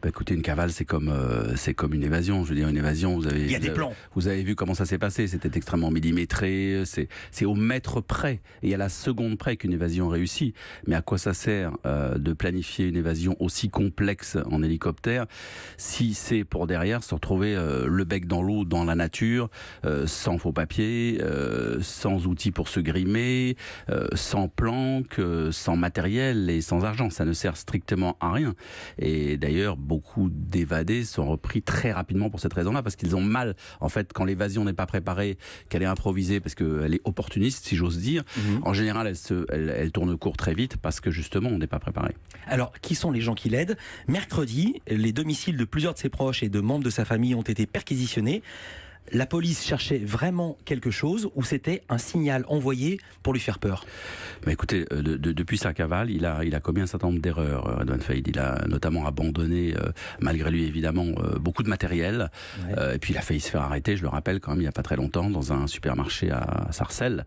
Bah, écoutez, une cavale, c'est comme une évasion. Je veux dire, une évasion, Il y a des plans. Vous avez vu comment ça s'est passé. C'était extrêmement millimétré. C'est au mètre près et à la seconde près qu'une évasion réussit. Mais à quoi ça sert de planifier une évasion aussi complexe en hélicoptère si c'est pour derrière se retrouver le bec dans l'eau, dans la nature, sans faux papiers, sans outils pour se grimer, sans planque, sans matériel et sans argent. Ça ne sert strictement à rien. Et d'ailleurs, beaucoup d'évadés sont repris très rapidement pour cette raison-là, parce qu'ils ont mal, en fait, quand l'évasion n'est pas préparée, qu'elle est improvisée, parce qu'elle est opportuniste, si j'ose dire. En général, elle tourne court très vite, parce que justement, on n'est pas préparé. Alors, qui sont les gens qui l'aident? Mercredi, les domiciles de plusieurs de ses proches et de membres de sa famille ont été perquisitionnés. La police cherchait vraiment quelque chose ou c'était un signal envoyé pour lui faire peur? Mais écoutez, depuis sa cavale, il a commis un certain nombre d'erreurs, Redouane Faïd. Il a notamment abandonné, malgré lui évidemment, beaucoup de matériel. Ouais. Et puis il a failli se faire arrêter, je le rappelle quand même, il n'y a pas très longtemps, dans un supermarché à Sarcelles.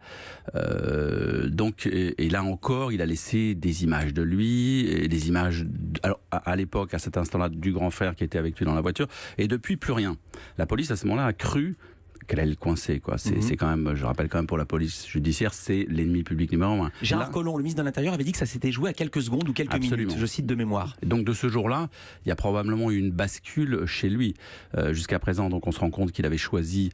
Donc, et là encore, il a laissé des images de lui, et des images, alors, à l'époque, à cet instant-là, du grand frère qui était avec lui dans la voiture. Et depuis, plus rien. La police, à ce moment-là, a cru qu'elle allait le coincer, quoi. C'est quand même, je rappelle quand même, pour la police judiciaire, c'est l'ennemi public numéro 1. Gérard Collomb, le ministre de l'Intérieur, avait dit que ça s'était joué à quelques secondes ou quelques minutes, je cite de mémoire. Donc de ce jour-là, il y a probablement eu une bascule chez lui. Jusqu'à présent, donc on se rend compte qu'il avait choisi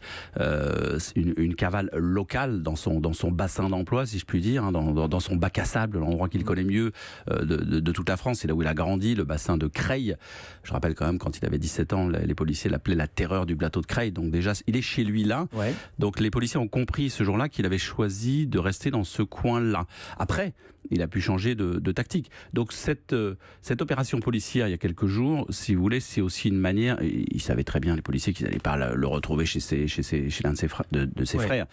une cavale locale dans son bassin d'emploi, si je puis dire, hein, dans son bac à sable, l'endroit qu'il connaît mieux de toute la France. C'est là où il a grandi, le bassin de Creil. Je rappelle quand même, quand il avait 17 ans, les policiers l'appelaient la terreur du plateau de Creil. Donc déjà, il est chez lui là. Ouais. Donc les policiers ont compris ce jour-là qu'il avait choisi de rester dans ce coin-là. Après, il a pu changer de tactique. Donc cette opération policière il y a quelques jours, si vous voulez, c'est aussi une manière. Ils savaient très bien, les policiers, qu'ils n'allaient pas le retrouver chez l'un de ses frères.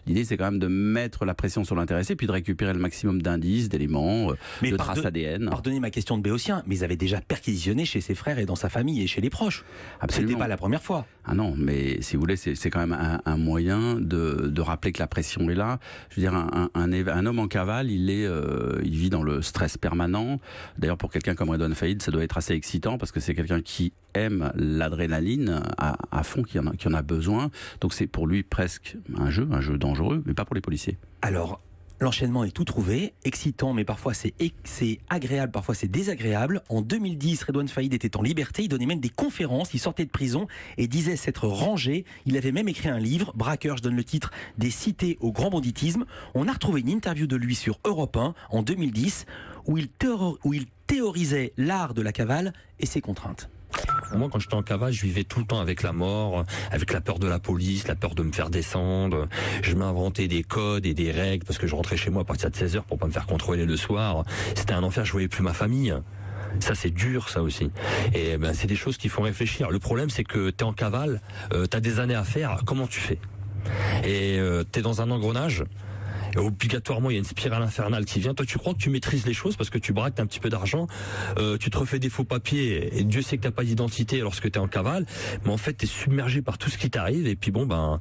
L'idée, c'est quand même de mettre la pression sur l'intéressé, puis de récupérer le maximum d'indices, d'éléments, de traces ADN. Pardonnez ma question de béotien, mais ils avaient déjà perquisitionné chez ses frères et dans sa famille et chez les proches. Absolument. C'était pas la première fois. Ah non, mais si vous voulez, c'est quand même un moyen de rappeler que la pression est là. Je veux dire, un homme en cavale, il vit dans le stress permanent. D'ailleurs, pour quelqu'un comme Redouane Faïd, ça doit être assez excitant parce que c'est quelqu'un qui aime l'adrénaline à fond, qui en a besoin. Donc c'est pour lui presque un jeu dangereux, mais pas pour les policiers. Alors, l'enchaînement est tout trouvé, excitant, mais parfois c'est agréable, parfois c'est désagréable. En 2010, Redouane Faïd était en liberté, il donnait même des conférences, il sortait de prison et disait s'être rangé. Il avait même écrit un livre, Braqueur, je donne le titre, des cités au grand banditisme. On a retrouvé une interview de lui sur Europe 1 en 2010 où il théorisait l'art de la cavale et ses contraintes. Moi, quand j'étais en cavale, je vivais tout le temps avec la mort, avec la peur de la police, la peur de me faire descendre. Je m'inventais des codes et des règles parce que je rentrais chez moi à partir de 16h pour pas me faire contrôler le soir. C'était un enfer, je voyais plus ma famille. Ça, c'est dur, ça aussi. Et ben, c'est des choses qui font réfléchir. Le problème, c'est que t'es en cavale, t'as des années à faire, comment tu fais? Et t'es dans un engrenage. Et obligatoirement, il y a une spirale infernale qui vient. Toi, tu crois que tu maîtrises les choses parce que tu braques un petit peu d'argent, tu te refais des faux papiers et Dieu sait que t'as pas d'identité lorsque t'es en cavale. Mais en fait, t'es submergé par tout ce qui t'arrive. Et puis bon,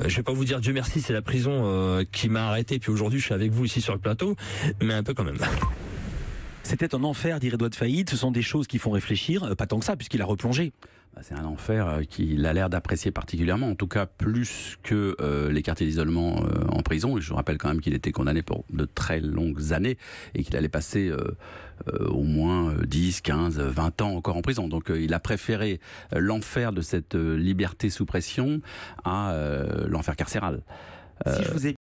je vais pas vous dire Dieu merci, c'est la prison qui m'a arrêté. Puis aujourd'hui, je suis avec vous ici sur le plateau, mais un peu quand même. C'était un enfer, dit Redouane Faïd. Ce sont des choses qui font réfléchir, pas tant que ça, puisqu'il a replongé. C'est un enfer qu'il a l'air d'apprécier particulièrement, en tout cas plus que les quartiers d'isolement en prison. Et je vous rappelle quand même qu'il était condamné pour de très longues années et qu'il allait passer au moins 10, 15, 20 ans encore en prison. Donc il a préféré l'enfer de cette liberté sous pression à l'enfer carcéral. Si je vous ai